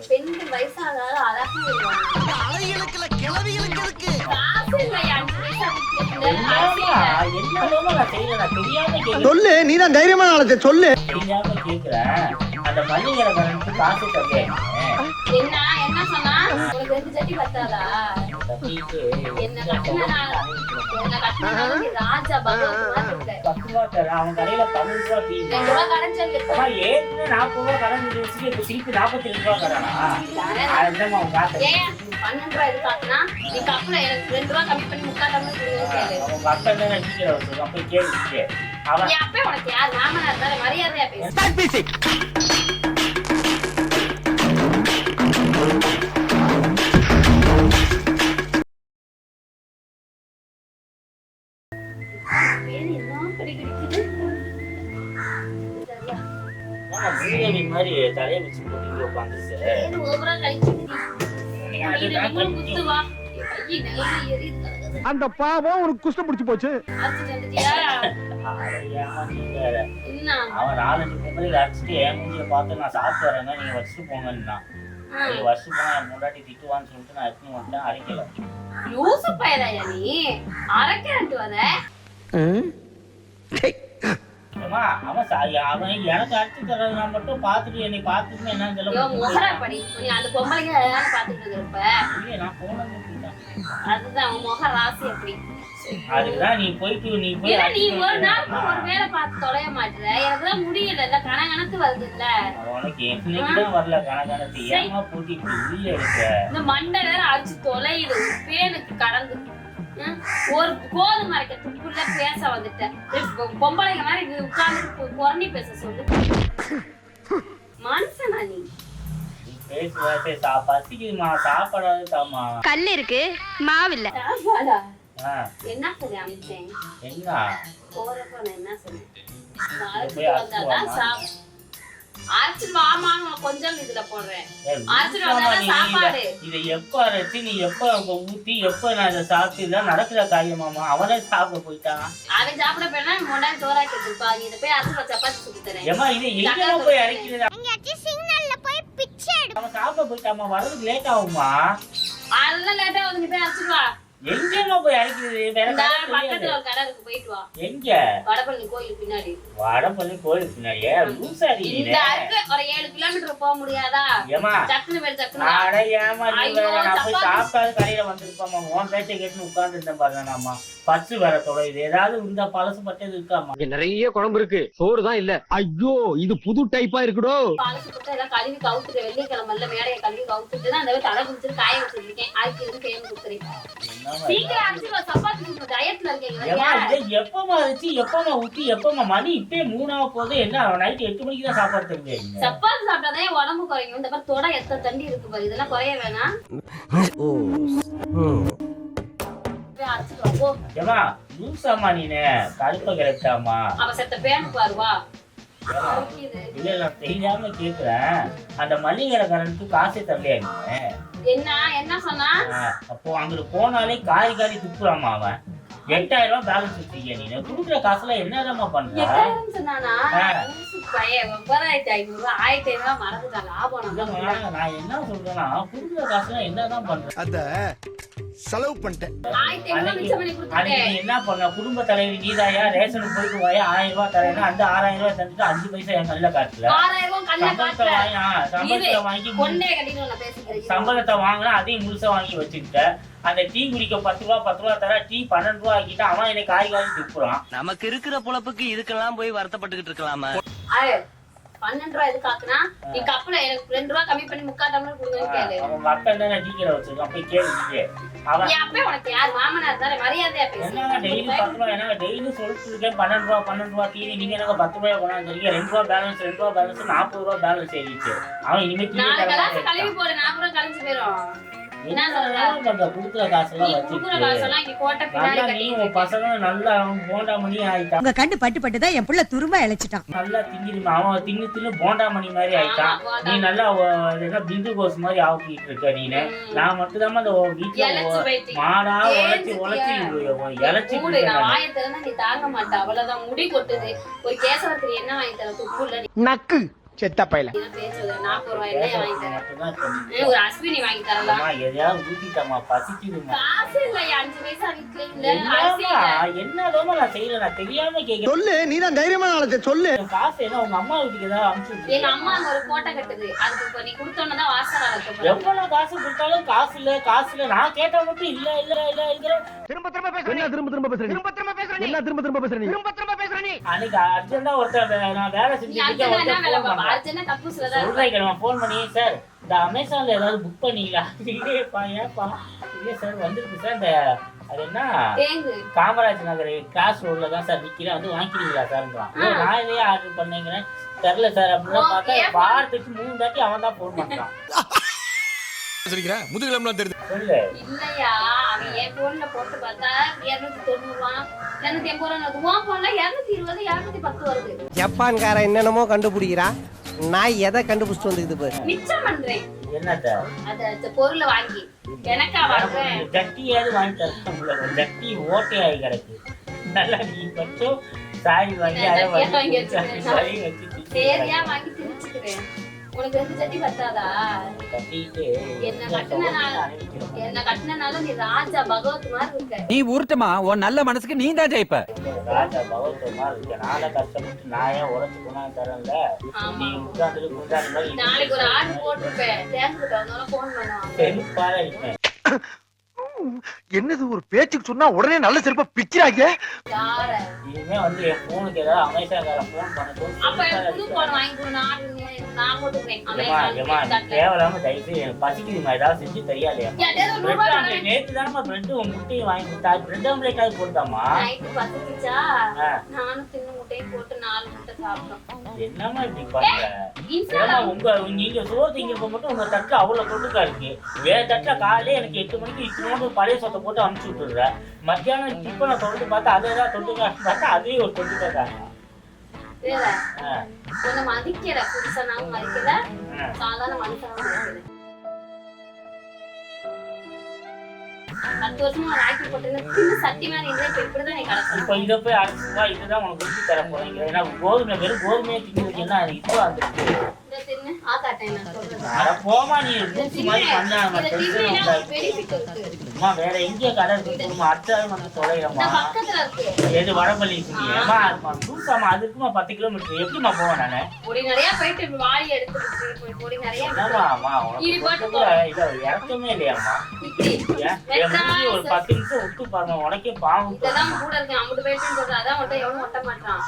பெண்கள் வயசானால அழகா அலைகளுக்குல கிளவிகளுக்கு இருக்கு. காசு இல்லையா 5 பைசா சொல்லு, நீதான் தைரியமான ஆளத்தை சொல்லு. தெரியாம கேக்குறேன். அந்த மல்லிகை கரண்ட் காசு தரலையா? என்ன சொன்னா உனக்கு 2 ஜட்டி பத்தாதா? என்ன கட்டினா ராஜா பகவான் அவன் கடையில 12 ரூபா டீ 2 ரூபா கடைஞ்சல் ஏற்கனவே 40 ரூபா கடன் வச்சு இப்ப திருப்பி 42 ரூபா கடானா? அதுதான் அவன் காசு. ஏன் 12 ரூபா எதுக்காக்குனா நீ கப்புல எனக்கு 2 ரூபா கம்மி பண்ணி 3/4 கொடுங்க. அவங்க அக்கா தான் நடிக்கிற வச்சு அப்ப கேட்டு அவன் அப்ப உனக்கு யார் மாமனார் தானே மரியாதையா பேசு. மாதிரி தலையை வச்சு போட்டு உட்காந்துருக்கு. அந்த பாவம் உனக்கு குஷ்டம் பிடிச்சு போச்சு. அவன் 4-5 பொம்பளை அடிச்சுட்டு என் மூஞ்சிய பார்த்து நான் சாப்பிட்டு வரேங்க நீங்க வச்சுட்டு போங்கன்னா நீங்க வச்சுட்டு போனா என் முன்னாடி திட்டுவான்னு சொல்லிட்டு நான் எடுத்துன்னு வந்துட்டேன். அரைக்கல. லூசு பையலாயா நீ? அரைக்கறட்டு வர அவன் எனக்கு அடிச்சு தர்றதுனா மட்டும் பாத்துட்டு என்னை பாத்துட்டு என்ன அந்த பொம்பளைங்க பாத்துட்டு இருப்ப. நான் போனது அதுதான் முக ராசி அப்படி. அதுக்குதான் நீ போயிட்டு நீ ஒரு நாள் ஒரு வேலை பார்த்து தொலைய மாட்டுற. எனக்குதான் முடியல இல்ல கணக்கணக்கு வருது இல்ல. உனக்கு என்னைக்குதான் வரல கணக்கணக்கு ஏமா போட்டி உள்ள இருக்க. இந்த மண்டை நேரம் அடிச்சு தொலையுது பேனுக்கு கடந்து ஒரு கோது மறைக்கிறதுக்குள்ள பேச வந்துட்டேன். பொம்பளைங்க மாதிரி உட்கார்ந்து குறணி பேச சொல்லு. மனுஷனா நீ? சாப்பாடாமா கல் இருக்கு மாவில்ல. சாப்பாடா? என்ன சொல்லி அமைச்சேன்? என்ன போறப்ப நான் என்ன சொன்னேன்? கொஞ்சம் இதுல போடுறேன். சாப்பாடு இதை எப்ப அரைச்சு நீ எப்ப ஊத்தி எப்ப நான் இதை சாப்பிட்டு நடக்கிற காரியமாமா? அவனே சாப்பிட போயிட்டான். அவன் சாப்பிட போயினா மொண்டா சோறாக்கி வச்சிருப்பா. நீ இதை போய் அரிசி சப்பாத்தி சுட்டு தரேன். ஏமா இதை எங்க போய் அரைக்கிறதா? அவன் சாப்பிட போயிட்டாமா. வரதுக்கு லேட் ஆகுமா? அதெல்லாம் லேட்டா வந்து நீ போய் அரைச்சிட்டு வா. எங்கேமா போய் அரைக்கிறது? பக்கத்துல ஒரு கடை இருக்கு போயிட்டு வா. எங்க? வடபழனி கோயில் பின்னாடி. வடபழனி கோயில் பின்னாடியே லூசாடி நீ. இந்த அருக்கு ஒரு 7 கிலோமீட்டர் போக முடியாதா? ஏமா சக்குனு மேல சக்குனு. அட ஏமா நீ நான் போய் சாப்பிட்டாது கடையில வந்திருப்பாமா. உன் பேச்சை கேட்டு உட்கார்ந்து இருந்தேன் பாருங்கம்மா. பச்சு வர தொலைது ஏதாவது இந்த பழசு பட்டது இருக்காமா? நிறைய குழம்பு இருக்கு, சோறு தான் இல்ல. ஐயோ இது புது டைப்பா இருக்குடோ. பழசு பட்ட எல்லாம் கழுவி கவுத்துட்டு வெள்ளிக்கிழமைல மேடையை கழுவி கவுத்துட்டு தான் அந்த தலை குடிச்சிட்டு காய வச்சிருக்கேன். ஆக்கி வந்து கேம் குடுத்துறேன். சீக்கிரம் அரிசி சப்பாத்தி சுட்டு டயட்ல இருக்கீங்க. எப்பமா அரிசி எப்பமா ஊத்தி எப்பமா மணி இப்பே 3 ஆக போகுது. என்ன நைட் 8 மணிக்கு தான் சாப்பாடு தெரிஞ்சு சப்பாத்தி சாப்பிட்டாதான் உடம்பு குறையும். இந்த மாதிரி தொட எத்தனை தண்டி இருக்கு பாரு. இதெல்லாம் குறைய வேணாம். ஏமா லூசாமா நீனு கருப்ப கரெக்டாமா? அவ செத்த பேன் பாருவா. இல்ல நான் தெரியாம கேக்குறேன். அந்த மல்லிகை கரண்ட் காசே தரலையா நீ? என்ன சொன்னா? அப்போ அங்க போனாலே காரி காரி துப்புறாமா அவன். 8000 ரூபாய் பேலன்ஸ் வச்சிருக்கீங்க. நீ குடுக்குற காசுல என்னதாமா பண்ற? 8000 சொன்னானா? பையன் 9500 1500 மறந்துட்டா லாபம். நான் என்ன சொல்றேன்னா குடுக்குற காசுல என்னதான் பண்ற? அத செலவு பண்ணிட்டேன். 1500 மிச்சம் பண்ணி கொடுத்துட்டேன். நீ என்ன பண்ண? குடும்ப தலைவி நீதாயா? ரேஷனுக்கு போயிட்டு வாயா 1000 ரூபாய் தரேன்னா அந்த 6000 ரூபாய் தந்துட்டு 5 பைசா என் கல்ல காட்டுல. 6000 ரூபாய் கல்ல காட்டுல. சம்பளத்தை வாங்கி கொண்டே கட்டிட்டு நான் பேசிக்கிறேன். சம்பளத்தை வாங்கினா அதையும் முழுசா வாங்கி வச்சுக்கிட்ட. அந்த டீ குடிக்க 10 ரூபா தர டீ 12 ரூபா ஆக்கிட்டா அவன் என்னை காய் காய் துப்புறான். நமக்கு இருக்கிற பொழப்புக்கு இதுக்கெல்லாம் போய் வருத்தப்பட்டுக்கிட்டு இருக்கலாமா? 12 ரூபாய் எதுக்காக்குனா நீ கப்புல எனக்கு 2 ரூபாய் கம்மி பண்ணி 3/4 டம்ளர் கொடுங்கன்னு கேளு. அவன் அக்கா தானே டீக்கரை வச்சிருக்கான். போய் கேளுங்க. அவன் அப்ப உனக்கு யார் மாமனார் தானே மரியாதையா பேசு. என்ன டெய்லி 10 ரூபாய் என்ன டெய்லி சொல்லிட்டு இருக்கேன். 12 ரூபா டீ நீங்க எனக்கு 10 ரூபாய் கொண்டாந்துருக்கீங்க. 2 ரூபாய் பேலன்ஸ் 40 ரூபாய் பேலன்ஸ் ஏறிடுச்சு. அவன் இனிமே கழுவி போடு 40 ரூபாய் கழிஞ்சு போயிடும். என்ன குடுக்குற காசெல்லாம் வச்சு நீ உன் பசங்க நல்லா போண்டா மணி ஆயிட்டான். உங்க கண்ணு பட்டுதான் என் புள்ள துரும்பா இழைச்சிட்டான். நல்லா திங்கிருமா அவன் தின்னு போண்டா மணி மாதிரி ஆயிட்டான். நீ நல்லா பிந்து கோஸ் மாதிரி ஆக்கிட்டு இருக்க. நீனு நான் மட்டும் தான் அந்த வீட்டுல மாடா உழைச்சி இழைச்சி நீ தாங்க மாட்டா. அவ்வளவுதான் முடி கொட்டுது. ஒரு கேசவத்திரி என்ன வாங்கி தர துப்பு இல்ல. நக்கு செத்த பையல பேசுறது 40 ரூபாய் எண்ணெய் வாங்கி தரேன். மட்டும்தான் சொன்னீங்க. ஒரு அஸ்வினி வாங்கி தரலாம். அம்மா, எதையாவது ஊத்திட்டம்மா, பசிக்குதும்மா. காசு இல்லையா 5 பைசா வீட்டுல இல்ல. அரிசி என்னம்மா, இல்ல. என்னதாம்மா நான் செய்யல, நான் தெரியாம கேட்கிறேன். சொல்லு, நீதான் தைரியமான ஆளு, சொல்லு. காசு என்ன உங்க அம்மா வீட்டுக்கு ஏதாவது அனுப்பிச்சு எங்க அம்மா அங்க ஒரு கோட்டை கட்டுது. அதுக்கு இப்ப நீ கொடுத்தோன்னதான் வாசல் அழைக்க எவ்வளவு காசு கொடுத்தாலும் காசு இல்ல நான் கேட்டா மட்டும் இல்ல திரும்ப திரும்ப பேசுற. என்ன திரும்ப திரும்ப பேசுற? திரும்ப திரும்ப பேசுற. என்ன திரும்ப திரும்ப பேசுற? திரும்ப திரும்ப பேசுற நீ. அன்னைக்கு அர்ஜென்டா ஒருத்தர் நான் வேலை நீ அர்ஜென்ட்டா என்ன வேலை பாப்பா? அர்ஜென்ட்டா கப்பு சொல்லதா சொல்றேன். போன் பண்ணி சார் இந்த அமேசான்ல ஏதாவது புக் பண்ணீங்களா? இல்லையேப்பா, ஏப்பா இல்ல சார் வந்துருக்கு சார். இந்த அது என்ன தேங்கு காமராஜ் நகர் கிராஸ் ரோட்ல தான் சார் விக்கிறேன், வந்து வாங்கிக்கிறீங்களா சார்ன்றான். நான் இதையே ஆர்டர் பண்ணீங்கிறேன், தெரியல சார் அப்படின்னு பார்த்தா வாரத்துக்கு 3 தாட்டி அவன் தான் போன் பண்றான். முதுகிழம்லாம் தெரியுது. சொல்லு. இல்லையா, அவன் என் போன்ல போட்டு பார்த்தா 290 ரூபா 280 ரூபா. உன் போன்ல 220 210 வருது. ஜப்பான்கார என்னென்னமோ கண்டுபிடிக்கிறா, நான் எதை கண்டுபிடிச்சிட்டு வந்துக்குது பாரு. மிச்சம் பண்றேன். என்னத்த அந்த பொருளை வாங்கி எனக்கா வாங்குறேன். ஜட்டியாவது வாங்கி தரேன். ஜட்டி ஓட்டையாகி கிடக்கு. நல்லா நீ மட்டும் சாரி வாங்கி அதை வாங்கி சரி வச்சு சரியா வாங்கி திணிச்சுக்கிறேன். உனக்கு 2 சட்டி பத்தாதா? கட்டிட்டு என்ன கட்டினால நீ ராஜா பகவத் மாதிரி இருக்க. நீ உருட்டுமா, உன் நல்ல மனசுக்கு நீ தான் ஜெயிப்ப. ராஜா பகவத்தமா இருக்க. நாளை கஷ்டப்பட்டு நான் ஏன் உழைச்சு கொண்டாந்து தரேன்ல, நீ உட்காந்துட்டு குண்டாடி மாதிரி நாளைக்கு ஒரு ஆர்டர் போட்டிருப்பேன். தேங்க்ஸ் வந்தோட போன் பண்ணுவான். செருப்பால இருப்பேன். என்னது ஒரு பேச்சுக்கு சொன்னா உடனே நல்ல செருப்பா பிக்கிறாங்க. யார இனிமே வந்து என் போனுக்கு ஏதாவது அமேசான்கார போன் பண்ண அப்ப புது போன் வாங்கி கொடு. நான் போட்டுக்கிறேன். தேவையில்லாம தயவுசெய்து எனக்கு பசிக்குதுமா, ஏதாவது செஞ்சு தெரியாதையா? நேற்று தானே பிரெட் முட்டையும் வாங்கி கொடுத்தா, பிரெட் ஆம்லேட்டாவது போட்டாமா? நைட்டு பசிச்சா நானும் தின்னு முட்டையும் போட்டு 4 முட்டை சாப்பிட்டோம். என்னமா இப்படி பண்ற? நீங்க சோறு திங்கிறப்ப மட்டும் உங்க தட்டுல அவ்வளவு தொட்டுக்கா இருக்கு. வேற தட்டுல காலையில எனக்கு 8 மணிக்கு இத்தனோடு பழைய சொத்தை போட்டு அனுப்பிச்சு விட்டுடுற. மத்தியானம் டிப்பனை தொட்டு பார்த்தா அதே தான் தொட்டுக்கா பார்த்தா அதே ஒரு தொட்டுக்கா தாங்க. உன்னை மதிக்கல, புருஷனாவும் மதிக்கல, சாதாரண மனுஷனாவும் மதிக்கல. 10 வருஷமா ராக்கி போட்டு சட்டி மாதிரி இருந்தா இப்ப இப்படிதான் நீ கிடக்கும். இப்ப இதை போய் அரைச்சுவா இதுதான் உனக்கு ஊற்றி தர போறீங்க. ஏன்னா கோதுமை வெறும் கோதுமையை திங்கிறதுக்கு என்ன இப்போ வந்துருக்கு. தின்னு ஆகாட்டேன் நான் சொல்றேன். அட போமா, நீ ஊசி மாதிரி பண்ணாம பெனிஃபிட் இருக்கு. அம்மா வேற எங்கேயோ கடை இருக்குமா? அடுத்தாலும் வந்து தொலைகிறோமா? பக்கத்துல இருக்கு. எது வடபள்ளி இருக்குமா? தூசாமா அதுக்குமா 10 கிலோமீட்டர் எப்படிமா போவேன் நானு? பொடி நிறைய போயிட்டு வாளி எடுத்து பொடி நிறைய என்னம்மா உனக்கு இறக்கமே இல்லையாம்மா? ஒரு 10 நிமிஷம் விட்டு பாருங்க, உனக்கே பாவம். இதெல்லாம் கூட இருக்கு. அம்புட்டு போயிட்டு சொல்ற அதான் மட்டும் எவனும் ஒட்ட மாட்டான்.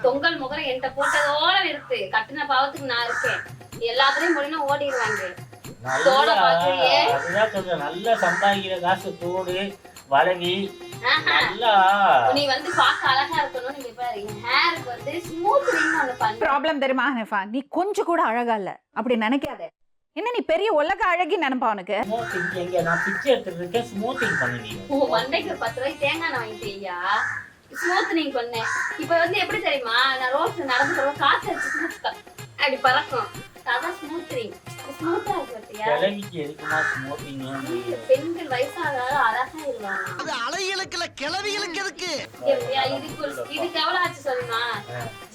தொங்கல் முகரம் என்கிட்ட போட்டதோட இருக்கு. கட்டின பாவத்துக்கு நான் இருக்கேன். எல்லாத்துலயும் போனா ஓடிடுவாங்க. நல்லா சம்பாதிக்கிற காசு தோடு வளவி நல்லா. நீ வந்து பார்க்க அழகா இருக்கணும். நீங்க பாரு ஹேருக்கு வந்து ஸ்மூத்னிங் ஒன்னு பண்ணு. ப்ராப்ளம் தெரியுமா ஹனிஃபா, நீ கொஞ்சம் கூட அழகா இல்ல அப்படி நினைக்காத. என்ன நீ பெரிய உலக அழகி நினைப்பா உனக்கு? ஸ்மூத்திங் எங்க நான் பிச்சை எடுத்துட்டு இருக்கேன், ஸ்மூத்திங் பண்ணுவீங்க. ஓ மண்டைக்கு 10 ரூபாய் தேங்காய் வாங்கிட்டீயா? ஸ்மூத்னிங் பண்ணேன். இப்ப வந்து எப்படி தெரியுமா, நான் ரோட்ல நடந்து போற காத்து அடிச்சு அப்படி பறக்கும். அதான் ஸ்மூத்னிங். ஸ்மூத்தா இருக்கு பாத்தியா? கிழவிக்கு எதுக்குமா ஸ்மூத்திங்? பெண்கள் வயசாக அழகா இருவாங்க. அது அலைகளுக்குல கிளவிகளுக்கு எதுக்கு? இதுக்கு எவ்வளவு ஆச்சு சொல்லுமா?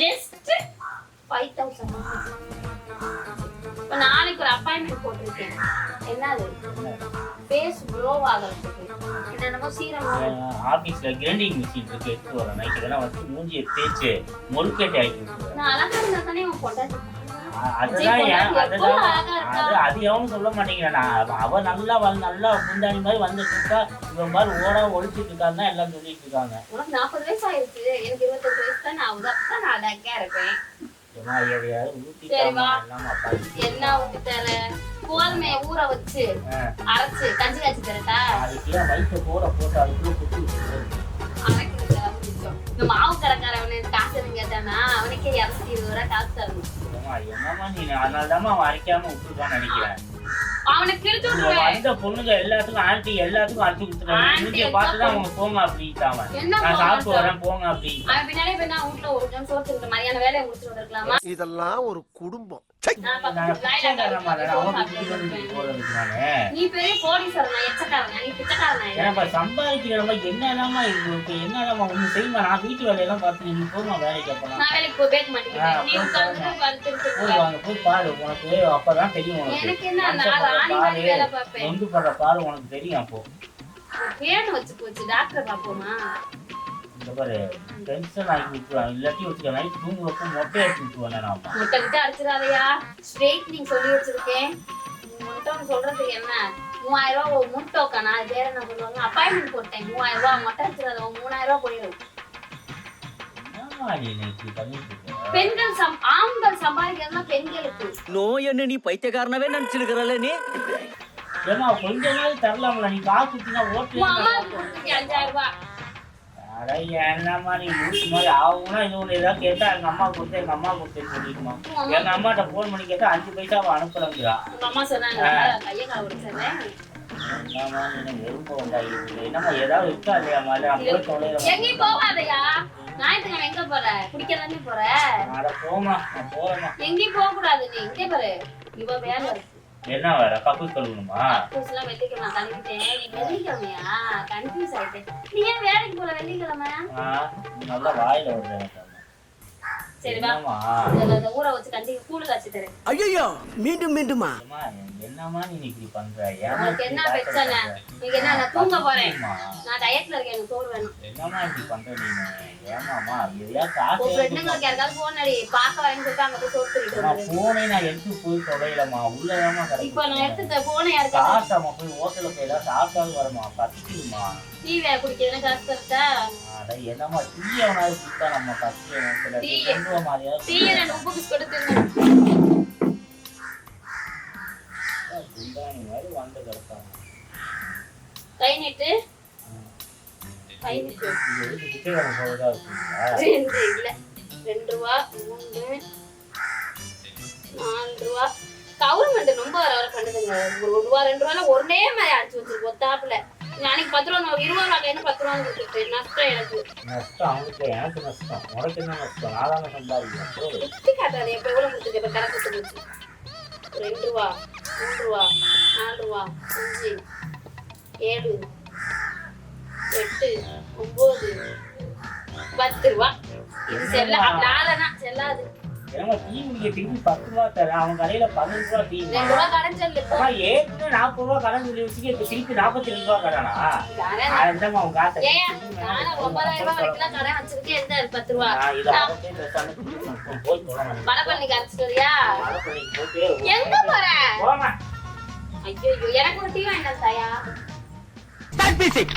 ஜஸ்ட் 5000. இப்ப நாளைக்கு ஒரு அப்பாயின்மெண்ட் போட்டிருக்கேன். என்னது ஃபேஸ் க்ளோ ஆகிறதுக்கு என்னென்னமோ சீரம். ஆபீஸ்ல கிரைண்டிங் மிஷின் இருக்கு, எடுத்து வரேன். நைட்டு வேணா வந்து மூஞ்சியை தேய்ச்சு முறுக்கேட்டி ஆக்கி நான் அழகா இருந்தா தானே உன் பொண்டாட்டி. அது எவனும் சொல்ல மாட்டேங்கிறா. அவ நல்லா நல்லா முந்தாணி மாதிரி வந்துட்டு இருக்கா, இவன் மாதிரி ஓட ஒழிச்சிட்டு இருக்கான்னு எல்லாம் சொல்லிட்டு இருக்காங்க. உனக்கு 40 வயசு ஆயிருக்கு, எனக்கு 25 வயசு தான். நான் நான் அழகா இருப்பேன். என்ன ஊத்திட்டால கோதுமையை ஊற வச்சு அரைச்சு கஞ்சி காய்ச்சி தரட்டா? அதுக்குலாம் வயிற்று போட போட்டு அதுக்குள்ள குத்தி இந்த மாவு கடைக்காரவனு காசு கேட்டானா அவனுக்கே 220 ரூபாய் காசு தரணும். என்னமா நீ அதனாலதான் அவன் அரைக்காம விட்டுருக்கான்னு நினைக்கிறேன். அவனுக்கு கிழிச்சு விட்டுருவேன். அந்த பொண்ணுங்க எல்லாத்துக்கும் ஆண்டி எல்லாத்துக்கும் அரைச்சு கொடுத்துருக்காங்க. நீங்க பார்த்துதான் அவங்க போங்க அப்படின்ட்டாங்க. நான் சாப்பிட்டு வரேன் போங்க அப்படி. அவன் பின்னாலே போய் நான் வீட்டுல ஒரு சோறு தின்ட்டு மதியான வேலையை முடிச்சுட்டு வந்திருக்கலாமா? இதெல்லாம் ஒரு குடும்பம். நான் நான் பக்கத்து லாயில பிச்சைக்காரமா இல்ல, போன் அவன் பார்த்துட்டு வீட்டுக்கு இருப்பேன். போறதுக்கு நானு. நீ பெரிய கோடீஸ்வரனா, எச்சக்காரனா, நீ பிச்சைக்காரனா இல்ல? ஏன்னா சம்பாதிக்கிறவங்க என்னெல்லாமா இருக்கு, என்னெல்லாமா ஒண்ணு செய்யுமா? நான் வீட்டு வேலையெல்லாம் பார்த்து நீ போமா வேலைக்கு அப்பலாம். நான் வேலைக்கு போய் பேக்க மாட்டேங்கிறேன். நீ உட்கார்ந்து படுத்துட்டு போய் இருக்க. வாங்க, போய் பாரு, உனக்கு அப்பதான் தெரியும். உனக்கு எனக்கு என்ன, நான் ராணி மாதிரி வேலை பார்ப்பேன். நொந்து படுற பாரு உனக்கு தெரியும். அப்போ பேனு வச்சு போச்சு, டாக்டர் பாப்போமா? இந்த பாரு டென்ஷன் ஆகி விட்டுருவான். இல்லாட்டி வச்சுக்க நைட் தூங்குறப்ப மொட்டை அடிச்சு விட்டுருவானே நான். முட்டை கிட்ட அடிச்சிடாதயா. ஸ்ட்ரெயிட்னிங் சொல்லி வச்சிருக்கேன். முட்டை சொல்றதுக்கு என்ன, 3000 ரூபாய் ஒரு முட்டோக்கா. நான் வேற என்ன சொல்லுவாங்க, அப்பாயின்மெண்ட் போட்டேன். 3000 ரூபாய் மொட்டை அடிச்சிடாத, 3000 ரூபாய் போயிடும். என்னம்மா நீ இன்னைக்கு பண்ணிட்டு இருக்க? பெண்கள் ஆண்கள் சம்பாதிக்கிறதுனா பெண்களுக்கு. நோய் என்ன நீ பைத்தியக்காரனவே நினைச்சிருக்கிறல்ல நீ. ஏமா கொஞ்ச நாள் தரலாம்ல, நீ காசு ஊத்தினா ஓட்டு. உன் அம்மாவுக்கு கொடுத்துருக்கேன் 5000 ரூபாய். அட என்னம்மா நீ லூசு மாதிரி ஆகும்னா இன்னொன்று ஏதாவது கேட்டா எங்க அம்மா கொடுத்து எங்க அம்மா கொடுத்து சொல்லிடுமா. எங்க அம்மாட்ட போன் பண்ணி கேட்டா 5 பைசாவை அனுப்புறங்கிறா. உங்க அம்மா சொன்னாங்க கையை கால உடைச்சேன். என்னம்மா நீ எறும்பு உண்டாயிருக்கு. என்னம்மா ஏதாவது இருக்கா இல்லையாம்மா? இல்லை நான் போய் தொலைகிறேன். எங்கேயும் போகாதயா. ஞாயிற்றுக்கிழமை எங்க போற? குடிக்கதானே போற? அட போமா, நான் போறேம்மா. எங்கேயும் போக கூடாது. நீ இங்கே பாரு, இவ வேலை இருக்கு. என்ன வேற கப்பு கழுவணுமா? கக்கூஸ்லாம் வெள்ளிக்கிழமை கழுவிட்டேன். நீ வெள்ளிக்கிழமையா? கன்ஃபியூஸ் ஆயிட்டேன். நீ ஏன் வேலைக்கு போல வெள்ளிக்கிழமை? நீ நல்லா வாயில வருது எனக்கு. சரி வா, என்னம்மா? இந்த ஊற வச்சு கண்டிப்பா கூழு காய்ச்சி தரேன். ஐயோ மீண்டும் மீண்டுமா? அம்மா, என்னம்மா நீ இப்படி பண்ற? உனக்கு என்ன பிரச்சனை? நீங்க என்ன, நான் தூங்க போறேன். நான் டயட்ல இருக்கேன், எனக்கு சோறு வேணும். என்னம்மா இப்படி பண்ற நீங்க? ஏமாம்மா எதையா காசு உன் ஃப்ரெண்டுங்களுக்கு யாருக்காவது போன் அடி, பார்க்க வரேன்னு சொல்லிட்டு அங்க போய் சோறு திட்டு வந்து. போனே நான் எடுத்து போய் தொலைலம்மா. உள்ளதாம்மா இப்போ நான் கிடைக்கும். எடுத்துட்ட போனை யாருக்காவது காசாம்மா போய் ஹோட்டல்ல போய் ஏதாவது சாப்பிட்டாலும் வருமா? பசிக்குமா? டீ வேற குடிக்கிறதுன்னு காசு தரட்டா? அட என்னம்மா டீயவனாவது குடித்தா நம்ம பசிக்கும். டீ. கொண்டு மாதிரியாவது டீ 2 உப்பு பிஸ்கட் தின்னு. குண்டானி மாதிரி வந்து கிடப்பாங்க. கை நீட்டு. கை நீட்டு. இது எதுக்கு பிச்சைக்காரன் போறதா இருக்குங்களா? 2 இல்ல, 2 ரூபா, 3, 4 ரூபா. கவர்மெண்ட் ரொம்ப வர பண்ணுதுங்க. ஒரு 1 ரூபா 2 ரூபால ஒரே மாதிரி அடிச்சு வச்சிருக்கு ஒத்தாப்புல. அன்னைக்கு 10 ரூபா 20 ரூபா கையில 10 ரூபா கொடுத்துட்டு நஷ்டம் எனக்கு. நஷ்டம் அவனுக்கு, எனக்கு நஷ்டம். உனக்கு என்ன நஷ்டம்? நான் தானே சம்பாதிக்கிறேன். குத்தி காட்டாது. எப்ப எவ்வளவு கொடுத்துருக்கு, இப்ப கணக்கு கொடுத்து 2 ரூபா 3 ரூபா 4 ரூபா 5 7 8 9 10 ரூபா. இது செல்ல நாலனா செல்லாது. ஏன்னா டீ குடிக்க திருப்பி 10 ரூபா தரேன். அவன் கடையில 15 ரூபா டீ. 2 ரூபா கடன் சொல்லு. அம்மா ஏற்கனவே 40 ரூபா கடன் சொல்லி வச்சுக்க, இப்ப திருப்பி 42 ரூபா கடானா? அதுதான் அவன் காசை. ஏன் நானும் 9000 ரூபாய் வரைக்கும் கடன் வச்சிருக்கேன். எந்த 10 ரூபா நான் இதை அவன்கிட்ட பேசாம போய் தொலைறேன். வடபழனிக்கு அரைச்சிட்டு வரியா? வடபழனிக்கு போயிட்டு எங்க போற? போமா. ஐயோ, எனக்கு ஒரு டீ வாங்கிட்டு தாயா. Start music.